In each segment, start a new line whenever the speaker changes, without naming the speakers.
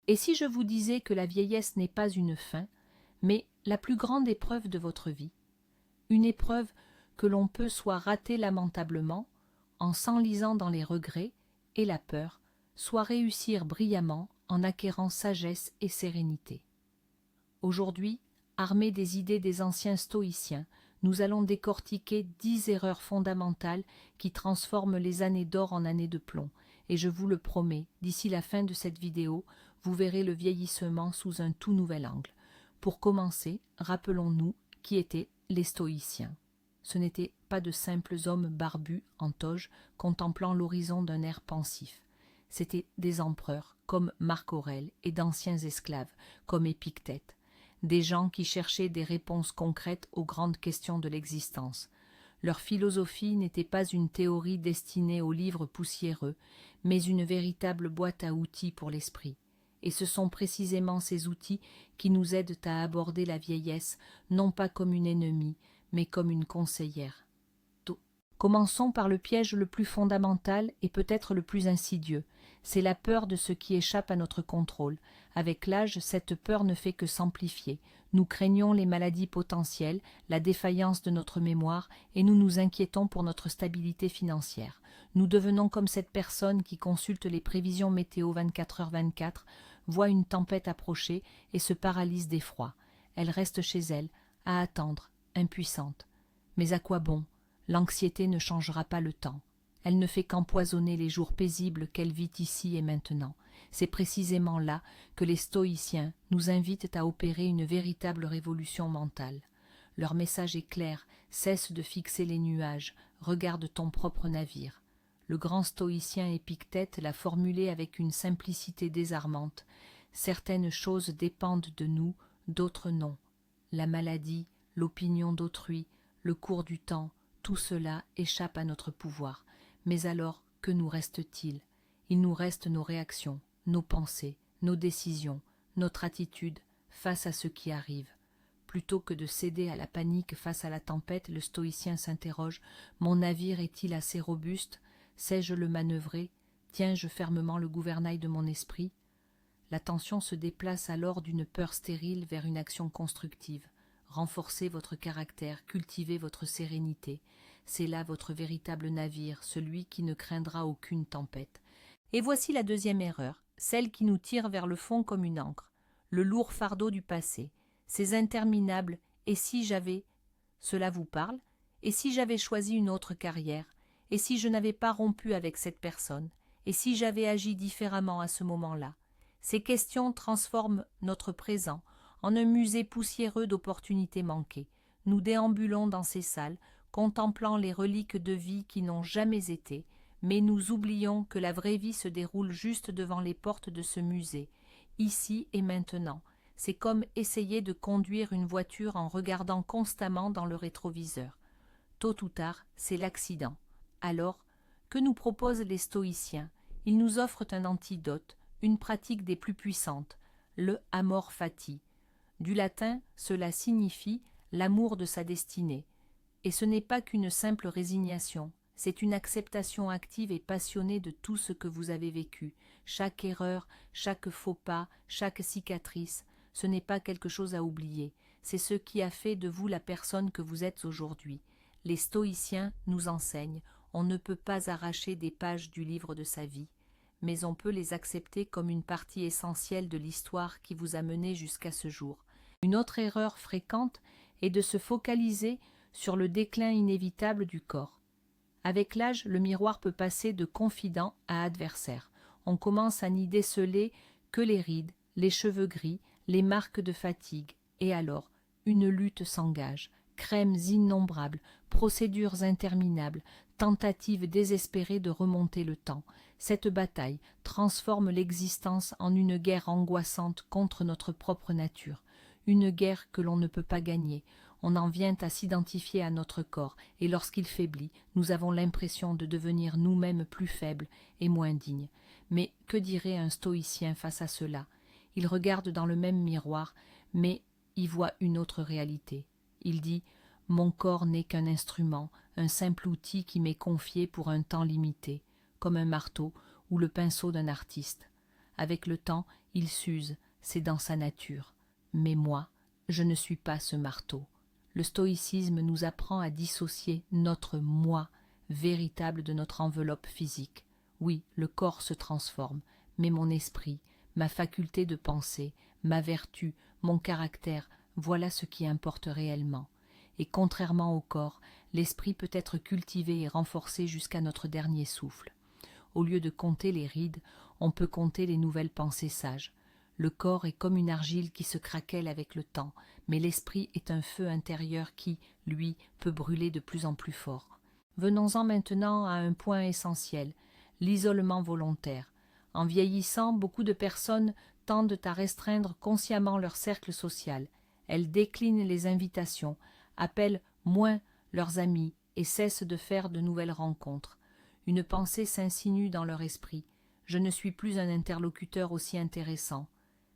Et si je vous disais que la vieillesse n'est pas une fin, mais la plus grande épreuve de votre vie, une épreuve que l'on peut soit rater lamentablement, en s'enlisant dans les regrets et la peur, soit réussir brillamment en acquérant sagesse et sérénité. Aujourd'hui, armés des idées des anciens stoïciens, nous allons décortiquer 10 erreurs fondamentales qui transforment les années d'or en années de plomb, et je vous le promets, d'ici la fin de cette vidéo, vous verrez le vieillissement sous un tout nouvel angle. Pour commencer, rappelons-nous qui étaient les stoïciens. Ce n'étaient pas de simples hommes barbus en toge contemplant l'horizon d'un air pensif. C'étaient des empereurs comme Marc Aurèle et d'anciens esclaves comme Épictète, des gens qui cherchaient des réponses concrètes aux grandes questions de l'existence. Leur philosophie n'était pas une théorie destinée aux livres poussiéreux, mais une véritable boîte à outils pour l'esprit. Et ce sont précisément ces outils qui nous aident à aborder la vieillesse, non pas comme une ennemie, mais comme une conseillère. Commençons par le piège le plus fondamental et peut-être le plus insidieux. C'est la peur de ce qui échappe à notre contrôle. Avec l'âge, cette peur ne fait que s'amplifier. Nous craignons les maladies potentielles, la défaillance de notre mémoire, et nous nous inquiétons pour notre stabilité financière. Nous devenons comme cette personne qui consulte les prévisions météo 24h24, voit une tempête approcher et se paralyse d'effroi. Elle reste chez elle, à attendre, impuissante. Mais à quoi bon ? L'anxiété ne changera pas le temps. Elle ne fait qu'empoisonner les jours paisibles qu'elle vit ici et maintenant. C'est précisément là que les stoïciens nous invitent à opérer une véritable révolution mentale. Leur message est clair, cesse de fixer les nuages, regarde ton propre navire. Le grand stoïcien Épictète l'a formulé avec une simplicité désarmante. Certaines choses dépendent de nous, d'autres non. La maladie, l'opinion d'autrui, le cours du temps, tout cela échappe à notre pouvoir. Mais alors, que nous reste-t-il? Il nous reste nos réactions, nos pensées, nos décisions, notre attitude face à ce qui arrive. Plutôt que de céder à la panique face à la tempête, le stoïcien s'interroge: mon navire est-il assez robuste? Sais-je le manœuvrer? Tiens-je fermement le gouvernail de mon esprit? L'attention se déplace alors d'une peur stérile vers une action constructive. Renforcez votre caractère, cultivez votre sérénité. C'est là votre véritable navire, celui qui ne craindra aucune tempête. Et voici la deuxième erreur, celle qui nous tire vers le fond comme une ancre, le lourd fardeau du passé, ces interminables « et si j'avais » Cela vous parle? Et si j'avais choisi une autre carrière? Et si je n'avais pas rompu avec cette personne? Et si j'avais agi différemment à ce moment-là? Ces questions transforment notre présent en un musée poussiéreux d'opportunités manquées. Nous déambulons dans ces salles, contemplant les reliques de vie qui n'ont jamais été, mais nous oublions que la vraie vie se déroule juste devant les portes de ce musée, ici et maintenant. C'est comme essayer de conduire une voiture en regardant constamment dans le rétroviseur. Tôt ou tard, c'est l'accident. Alors, que nous proposent les stoïciens? Ils nous offrent un antidote, une pratique des plus puissantes, le amor fati. Du latin, cela signifie l'amour de sa destinée. Et ce n'est pas qu'une simple résignation, c'est une acceptation active et passionnée de tout ce que vous avez vécu. Chaque erreur, chaque faux pas, chaque cicatrice, ce n'est pas quelque chose à oublier, c'est ce qui a fait de vous la personne que vous êtes aujourd'hui. Les stoïciens nous enseignent, on ne peut pas arracher des pages du livre de sa vie, mais on peut les accepter comme une partie essentielle de l'histoire qui vous a mené jusqu'à ce jour. Une autre erreur fréquente est de se focaliser sur le déclin inévitable du corps. Avec l'âge, le miroir peut passer de confident à adversaire. On commence à n'y déceler que les rides, les cheveux gris, les marques de fatigue. Et alors, une lutte s'engage. Crèmes innombrables, procédures interminables, tentatives désespérées de remonter le temps. Cette bataille transforme l'existence en une guerre angoissante contre notre propre nature. Une guerre que l'on ne peut pas gagner. On en vient à s'identifier à notre corps, et lorsqu'il faiblit, nous avons l'impression de devenir nous-mêmes plus faibles et moins dignes. Mais que dirait un stoïcien face à cela? Il regarde dans le même miroir, mais y voit une autre réalité. Il dit « Mon corps n'est qu'un instrument, un simple outil qui m'est confié pour un temps limité, comme un marteau ou le pinceau d'un artiste. » Avec le temps, il s'use, c'est dans sa nature. Mais moi, je ne suis pas ce marteau. Le stoïcisme nous apprend à dissocier notre moi véritable de notre enveloppe physique. Oui, le corps se transforme, mais mon esprit, ma faculté de penser, ma vertu, mon caractère, voilà ce qui importe réellement. Et contrairement au corps, l'esprit peut être cultivé et renforcé jusqu'à notre dernier souffle. Au lieu de compter les rides, on peut compter les nouvelles pensées sages. Le corps est comme une argile qui se craquelle avec le temps, mais l'esprit est un feu intérieur qui, lui, peut brûler de plus en plus fort. Venons-en maintenant à un point essentiel, l'isolement volontaire. En vieillissant, beaucoup de personnes tendent à restreindre consciemment leur cercle social. Elles déclinent les invitations, appellent moins leurs amis et cessent de faire de nouvelles rencontres. Une pensée s'insinue dans leur esprit. Je ne suis plus un interlocuteur aussi intéressant.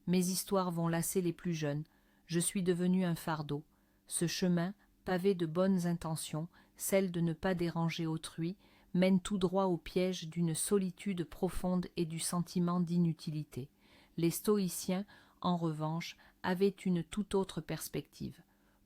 Mes histoires vont lasser les plus jeunes. Je suis devenu un fardeau. Ce chemin, pavé de bonnes intentions, celle de ne pas déranger autrui, mène tout droit au piège d'une solitude profonde et du sentiment d'inutilité. Les stoïciens, en revanche, avaient une toute autre perspective.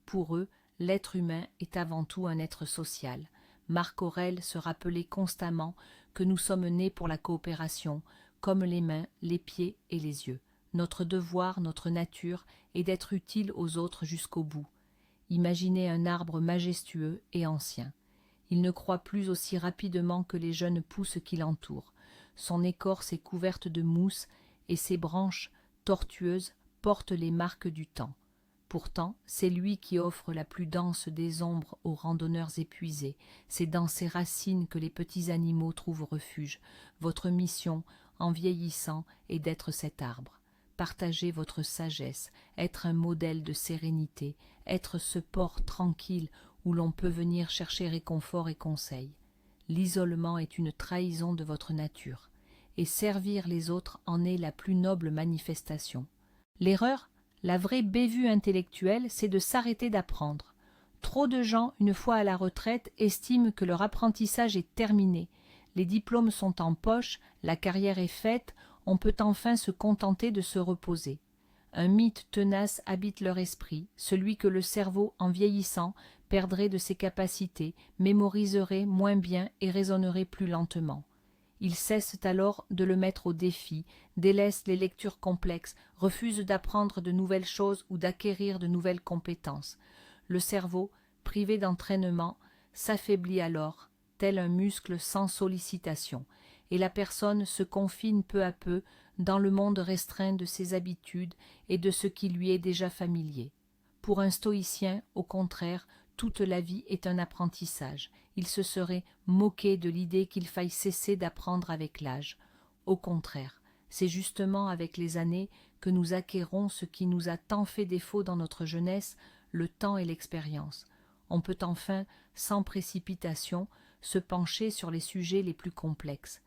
Pour eux, l'être humain est avant tout un être social. Marc Aurèle se rappelait constamment que nous sommes nés pour la coopération, comme les mains, les pieds et les yeux. Notre devoir, notre nature est d'être utile aux autres jusqu'au bout. Imaginez un arbre majestueux et ancien. Il ne croît plus aussi rapidement que les jeunes pousses qui l'entourent. Son écorce est couverte de mousse et ses branches, tortueuses, portent les marques du temps. Pourtant, c'est lui qui offre la plus dense des ombres aux randonneurs épuisés. C'est dans ses racines que les petits animaux trouvent refuge. Votre mission, en vieillissant, est d'être cet arbre. Partagez votre sagesse, être un modèle de sérénité, être ce port tranquille où l'on peut venir chercher réconfort et conseil. L'isolement est une trahison de votre nature, et servir les autres en est la plus noble manifestation. L'erreur, la vraie bévue intellectuelle, c'est de s'arrêter d'apprendre. Trop de gens, une fois à la retraite, estiment que leur apprentissage est terminé. Les diplômes sont en poche, la carrière est faite, on peut enfin se contenter de se reposer. Un mythe tenace habite leur esprit, celui que le cerveau, en vieillissant, perdrait de ses capacités, mémoriserait moins bien et raisonnerait plus lentement. Ils cessent alors de le mettre au défi, délaissent les lectures complexes, refusent d'apprendre de nouvelles choses ou d'acquérir de nouvelles compétences. Le cerveau, privé d'entraînement, s'affaiblit alors, tel un muscle sans sollicitation, et la personne se confine peu à peu dans le monde restreint de ses habitudes et de ce qui lui est déjà familier. Pour un stoïcien, au contraire, toute la vie est un apprentissage. Il se serait moqué de l'idée qu'il faille cesser d'apprendre avec l'âge. Au contraire, c'est justement avec les années que nous acquérons ce qui nous a tant fait défaut dans notre jeunesse, le temps et l'expérience. On peut enfin, sans précipitation, se pencher sur les sujets les plus complexes,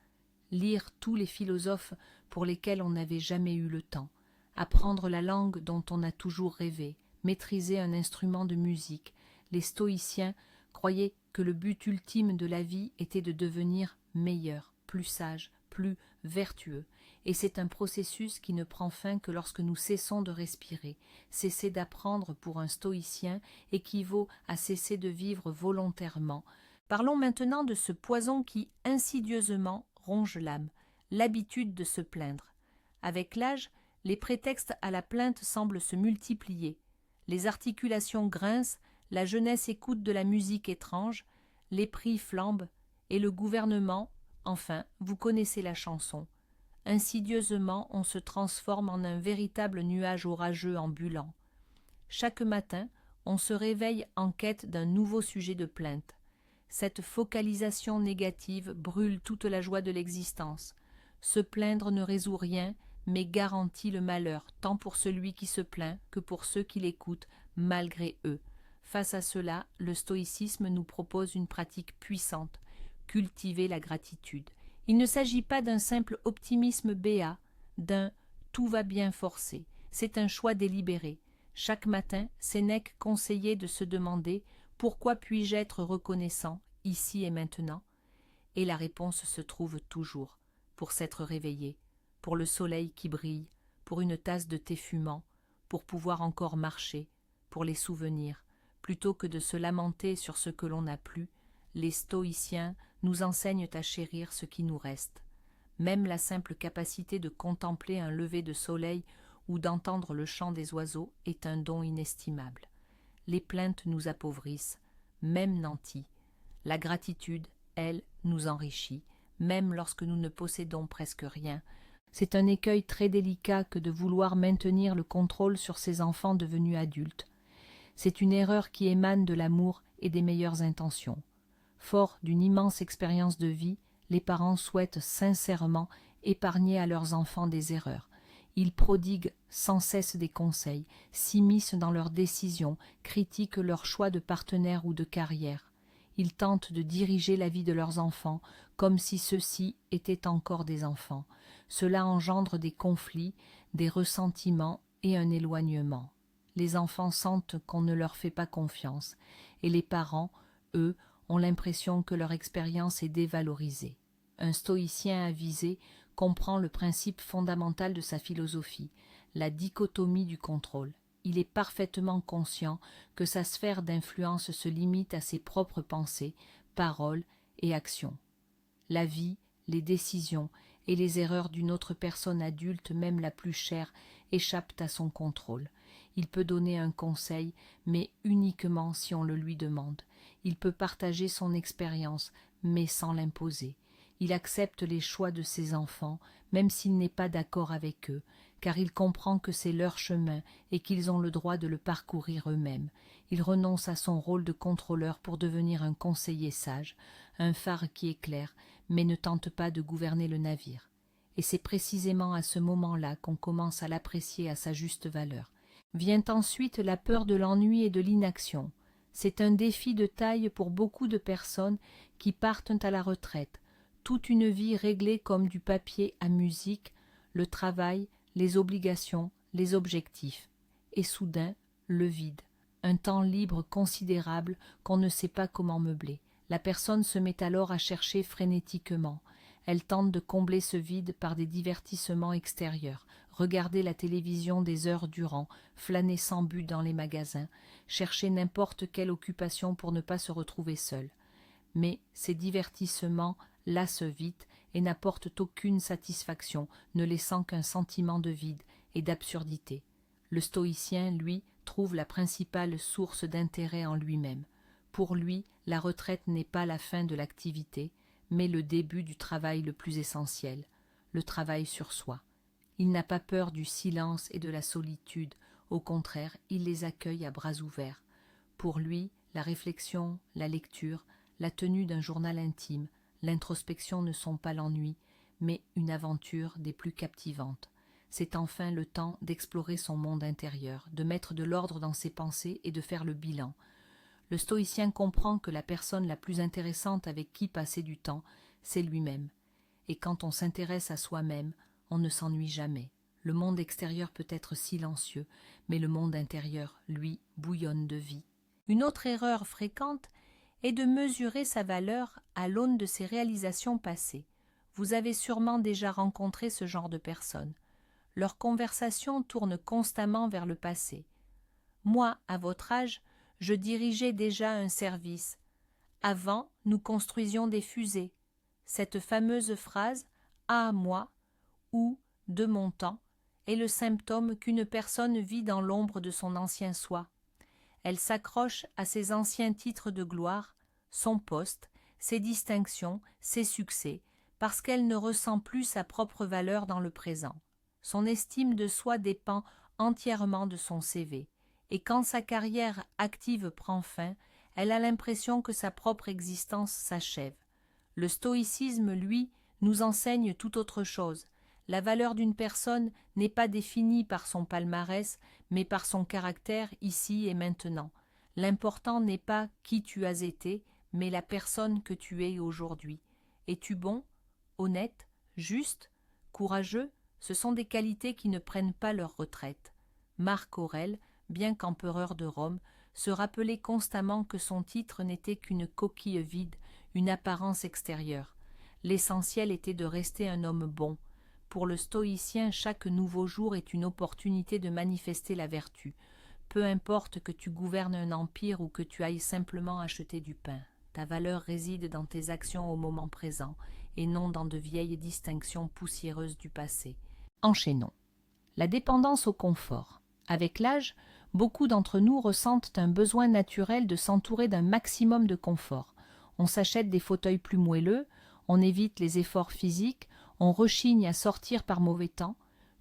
lire tous les philosophes pour lesquels on n'avait jamais eu le temps, apprendre la langue dont on a toujours rêvé, maîtriser un instrument de musique. Les stoïciens croyaient que le but ultime de la vie était de devenir meilleur, plus sage, plus vertueux, et c'est un processus qui ne prend fin que lorsque nous cessons de respirer. Cesser d'apprendre pour un stoïcien équivaut à cesser de vivre volontairement. Parlons maintenant de ce poison qui, insidieusement, ronge l'âme, l'habitude de se plaindre. Avec l'âge, les prétextes à la plainte semblent se multiplier. Les articulations grincent, la jeunesse écoute de la musique étrange, les prix flambent, et le gouvernement, enfin, vous connaissez la chanson. Insidieusement, on se transforme en un véritable nuage orageux ambulant. Chaque matin, on se réveille en quête d'un nouveau sujet de plainte. Cette focalisation négative brûle toute la joie de l'existence. Se plaindre ne résout rien, mais garantit le malheur, tant pour celui qui se plaint que pour ceux qui l'écoutent, malgré eux. Face à cela, le stoïcisme nous propose une pratique puissante, cultiver la gratitude. Il ne s'agit pas d'un simple optimisme béat, d'un « tout va bien forcé », c'est un choix délibéré. Chaque matin, Sénèque conseillait de se demander « Pourquoi puis-je être reconnaissant, ici et maintenant ?» Et la réponse se trouve toujours, pour s'être réveillé. pour le soleil qui brille, pour une tasse de thé fumant, pour pouvoir encore marcher, pour les souvenirs, plutôt que de se lamenter sur ce que l'on n'a plus. Les stoïciens nous enseignent à chérir ce qui nous reste. Même la simple capacité de contempler un lever de soleil ou d'entendre le chant des oiseaux est un don inestimable. Les plaintes nous appauvrissent, même nantis. La gratitude, elle, nous enrichit, même lorsque nous ne possédons presque rien. C'est un écueil très délicat que de vouloir maintenir le contrôle sur ses enfants devenus adultes. C'est une erreur qui émane de l'amour et des meilleures intentions. Forts d'une immense expérience de vie, les parents souhaitent sincèrement épargner à leurs enfants des erreurs. Ils prodiguent sans cesse des conseils, s'immiscent dans leurs décisions, critiquent leur choix de partenaire ou de carrière. Ils tentent de diriger la vie de leurs enfants comme si ceux-ci étaient encore des enfants. Cela engendre des conflits, des ressentiments et un éloignement. Les enfants sentent qu'on ne leur fait pas confiance, et les parents, eux, ont l'impression que leur expérience est dévalorisée. Un stoïcien avisé comprend le principe fondamental de sa philosophie, la dichotomie du contrôle. Il est parfaitement conscient que sa sphère d'influence se limite à ses propres pensées, paroles et actions. La vie, les décisions et les erreurs d'une autre personne adulte, même la plus chère, échappent à son contrôle. Il peut donner un conseil, mais uniquement si on le lui demande. Il peut partager son expérience, mais sans l'imposer. Il accepte les choix de ses enfants, même s'il n'est pas d'accord avec eux, car il comprend que c'est leur chemin et qu'ils ont le droit de le parcourir eux-mêmes. Il renonce à son rôle de contrôleur pour devenir un conseiller sage, un phare qui éclaire, mais ne tente pas de gouverner le navire. Et c'est précisément à ce moment-là qu'on commence à l'apprécier à sa juste valeur. Vient ensuite la peur de l'ennui et de l'inaction. C'est un défi de taille pour beaucoup de personnes qui partent à la retraite, toute une vie réglée comme du papier à musique, le travail, les obligations, les objectifs. Et soudain, le vide, un temps libre considérable qu'on ne sait pas comment meubler. La personne se met alors à chercher frénétiquement. Elle tente de combler ce vide par des divertissements extérieurs, regarder la télévision des heures durant, flâner sans but dans les magasins, chercher n'importe quelle occupation pour ne pas se retrouver seule. Mais ces divertissements lassent vite et n'apportent aucune satisfaction, ne laissant qu'un sentiment de vide et d'absurdité. Le stoïcien, lui, trouve la principale source d'intérêt en lui-même. Pour lui, la retraite n'est pas la fin de l'activité, mais le début du travail le plus essentiel, le travail sur soi. Il n'a pas peur du silence et de la solitude, au contraire, il les accueille à bras ouverts. Pour lui, la réflexion, la lecture, la tenue d'un journal intime, l'introspection ne sont pas l'ennui, mais une aventure des plus captivantes. C'est enfin le temps d'explorer son monde intérieur, de mettre de l'ordre dans ses pensées et de faire le bilan. Le stoïcien comprend que la personne la plus intéressante avec qui passer du temps, c'est lui-même. Et quand on s'intéresse à soi-même, on ne s'ennuie jamais. Le monde extérieur peut être silencieux, mais le monde intérieur, lui, bouillonne de vie. Une autre erreur fréquente est de mesurer sa valeur à l'aune de ses réalisations passées. Vous avez sûrement déjà rencontré ce genre de personnes. Leur conversation tourne constamment vers le passé. Moi, à votre âge, je dirigeais déjà un service. Avant, nous construisions des fusées. Cette fameuse phrase « à moi » ou « de mon temps » est le symptôme qu'une personne vit dans l'ombre de son ancien soi. Elle s'accroche à ses anciens titres de gloire, son poste, ses distinctions, ses succès, parce qu'elle ne ressent plus sa propre valeur dans le présent. Son estime de soi dépend entièrement de son CV, et quand sa carrière active prend fin, elle a l'impression que sa propre existence s'achève. Le stoïcisme, lui, nous enseigne tout autre chose. La valeur d'une personne n'est pas définie par son palmarès, mais par son caractère ici et maintenant. L'important n'est pas qui tu as été, mais la personne que tu es aujourd'hui. Es-tu bon, honnête, juste, courageux? Ce sont des qualités qui ne prennent pas leur retraite. Marc Aurèle, bien qu'empereur de Rome, se rappelait constamment que son titre n'était qu'une coquille vide, une apparence extérieure. L'essentiel était de rester un homme bon, Pour le stoïcien, chaque nouveau jour est une opportunité de manifester la vertu. Peu importe que tu gouvernes un empire ou que tu ailles simplement acheter du pain. Ta valeur réside dans tes actions au moment présent et non dans de vieilles distinctions poussiéreuses du passé. Enchaînons. La dépendance au confort. Avec l'âge, beaucoup d'entre nous ressentent un besoin naturel de s'entourer d'un maximum de confort. On s'achète des fauteuils plus moelleux, on évite les efforts physiques, on rechigne à sortir par mauvais temps.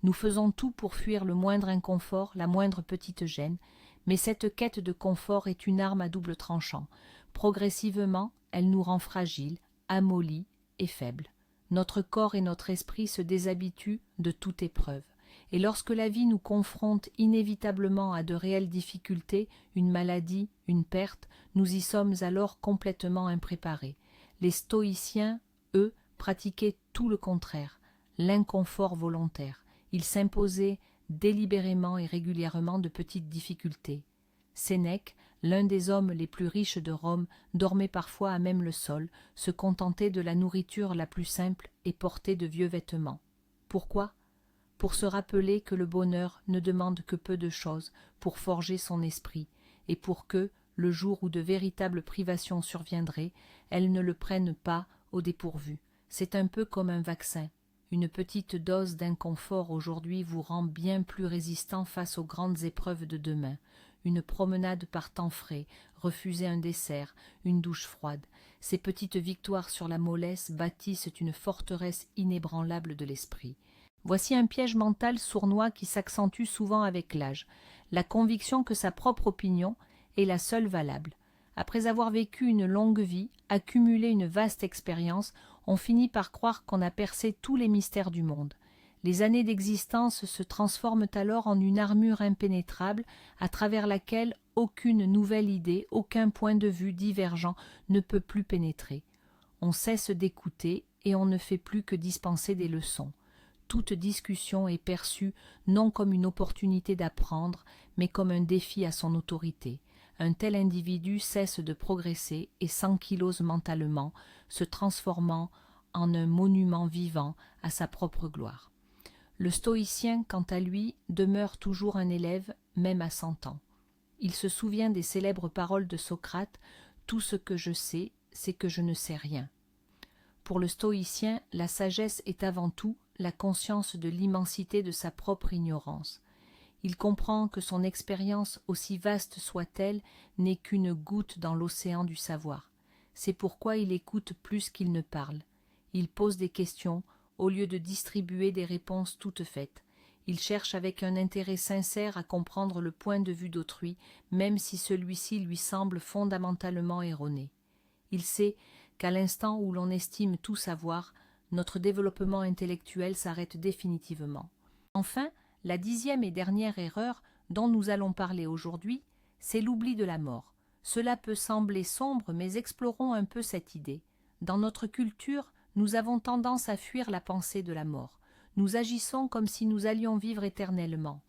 Nous faisons tout pour fuir le moindre inconfort, la moindre petite gêne, mais cette quête de confort est une arme à double tranchant. Progressivement, elle nous rend fragiles, amollis et faibles. Notre corps et notre esprit se déshabituent de toute épreuve. Et lorsque la vie nous confronte inévitablement à de réelles difficultés, une maladie, une perte, nous y sommes alors complètement impréparés. Les stoïciens, eux, pratiquaient tout le contraire, l'inconfort volontaire. Ils s'imposaient délibérément et régulièrement de petites difficultés. Sénèque, l'un des hommes les plus riches de Rome, dormait parfois à même le sol, se contentait de la nourriture la plus simple et portait de vieux vêtements. Pourquoi ? Pour se rappeler que le bonheur ne demande que peu de choses pour forger son esprit, et pour que, le jour où de véritables privations surviendraient, elles ne le prennent pas au dépourvu. C'est un peu comme un vaccin. Une petite dose d'inconfort aujourd'hui vous rend bien plus résistant face aux grandes épreuves de demain. Une promenade par temps frais, refuser un dessert, une douche froide. Ces petites victoires sur la mollesse bâtissent une forteresse inébranlable de l'esprit. Voici un piège mental sournois qui s'accentue souvent avec l'âge, la conviction que sa propre opinion est la seule valable. Après avoir vécu une longue vie, accumulé une vaste expérience, on finit par croire qu'on a percé tous les mystères du monde. Les années d'existence se transforment alors en une armure impénétrable à travers laquelle aucune nouvelle idée, aucun point de vue divergent ne peut plus pénétrer. On cesse d'écouter et on ne fait plus que dispenser des leçons. Toute discussion est perçue non comme une opportunité d'apprendre, mais comme un défi à son autorité. Un tel individu cesse de progresser et s'ankylose mentalement, se transformant en un monument vivant à sa propre gloire. Le stoïcien, quant à lui, demeure toujours un élève, même à 100 ans. Il se souvient des célèbres paroles de Socrate « Tout ce que je sais, c'est que je ne sais rien ». Pour le stoïcien, la sagesse est avant tout la conscience de l'immensité de sa propre ignorance. Il comprend que son expérience, aussi vaste soit-elle, n'est qu'une goutte dans l'océan du savoir. C'est pourquoi il écoute plus qu'il ne parle. Il pose des questions au lieu de distribuer des réponses toutes faites. Il cherche avec un intérêt sincère à comprendre le point de vue d'autrui, même si celui-ci lui semble fondamentalement erroné. Il sait qu'à l'instant où l'on estime tout savoir, notre développement intellectuel s'arrête définitivement. Enfin, la 10e et dernière erreur dont nous allons parler aujourd'hui, c'est l'oubli de la mort. Cela peut sembler sombre, mais explorons un peu cette idée. Dans notre culture, nous avons tendance à fuir la pensée de la mort. Nous agissons comme si nous allions vivre éternellement.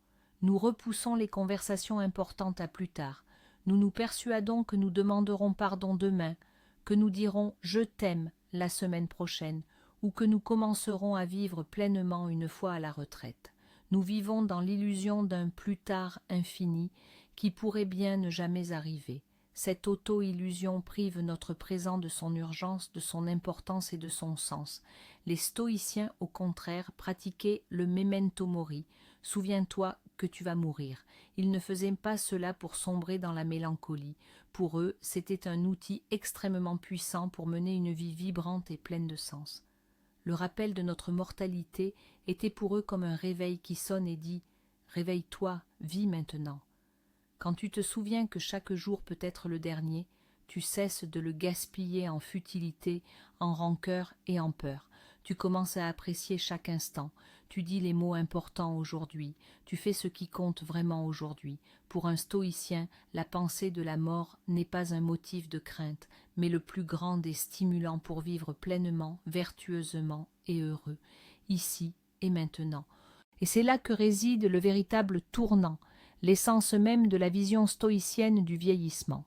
Nous repoussons les conversations importantes à plus tard. Nous nous persuadons que nous demanderons pardon demain, que nous dirons « je t'aime » la semaine prochaine, ou que nous commencerons à vivre pleinement une fois à la retraite. Nous vivons dans l'illusion d'un plus tard infini qui pourrait bien ne jamais arriver. Cette auto-illusion prive notre présent de son urgence, de son importance et de son sens. Les stoïciens, au contraire, pratiquaient le memento mori. Souviens-toi que tu vas mourir. Ils ne faisaient pas cela pour sombrer dans la mélancolie. Pour eux, c'était un outil extrêmement puissant pour mener une vie vibrante et pleine de sens. Le rappel de notre mortalité était pour eux comme un réveil qui sonne et dit « Réveille-toi, vis maintenant ». Quand tu te souviens que chaque jour peut être le dernier, tu cesses de le gaspiller en futilité, en rancœur et en peur. Tu commences à apprécier chaque instant. Tu dis les mots importants aujourd'hui. Tu fais ce qui compte vraiment aujourd'hui. Pour un stoïcien, la pensée de la mort n'est pas un motif de crainte, mais le plus grand des stimulants pour vivre pleinement, vertueusement et heureux, ici et maintenant. Et c'est là que réside le véritable tournant, l'essence même de la vision stoïcienne du vieillissement.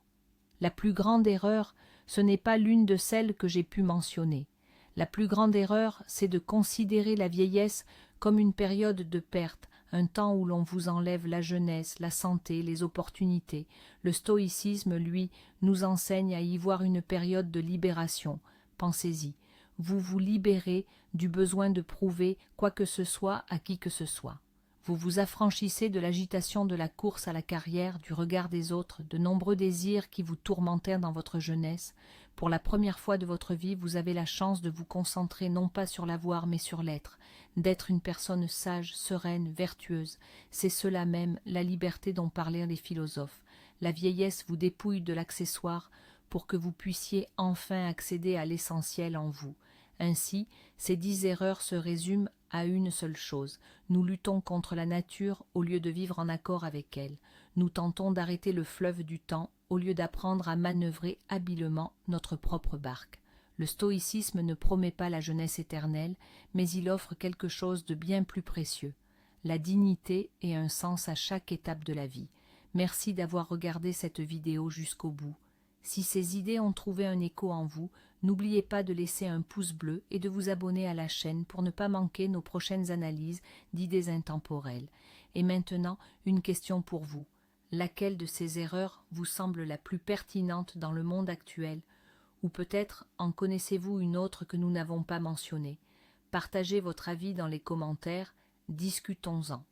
La plus grande erreur, ce n'est pas l'une de celles que j'ai pu mentionner. La plus grande erreur, c'est de considérer la vieillesse comme une période de perte, un temps où l'on vous enlève la jeunesse, la santé, les opportunités. Le stoïcisme, lui, nous enseigne à y voir une période de libération. Pensez-y, vous vous libérez du besoin de prouver quoi que ce soit à qui que ce soit. Vous vous affranchissez de l'agitation de la course à la carrière, du regard des autres, de nombreux désirs qui vous tourmentaient dans votre jeunesse. Pour la première fois de votre vie, vous avez la chance de vous concentrer non pas sur l'avoir mais sur l'être, d'être une personne sage, sereine, vertueuse. C'est cela même, la liberté dont parlaient les philosophes. La vieillesse vous dépouille de l'accessoire pour que vous puissiez enfin accéder à l'essentiel en vous. Ainsi, ces 10 erreurs se résument à une seule chose. Nous luttons contre la nature au lieu de vivre en accord avec elle. Nous tentons d'arrêter le fleuve du temps au lieu d'apprendre à manœuvrer habilement notre propre barque. Le stoïcisme ne promet pas la jeunesse éternelle, mais il offre quelque chose de bien plus précieux, la dignité et un sens à chaque étape de la vie. Merci d'avoir regardé cette vidéo jusqu'au bout. Si ces idées ont trouvé un écho en vous, n'oubliez pas de laisser un pouce bleu et de vous abonner à la chaîne pour ne pas manquer nos prochaines analyses d'idées intemporelles. Et maintenant, une question pour vous. Laquelle de ces erreurs vous semble la plus pertinente dans le monde actuel? Ou peut-être en connaissez-vous une autre que nous n'avons pas mentionnée? Partagez votre avis dans les commentaires, discutons-en.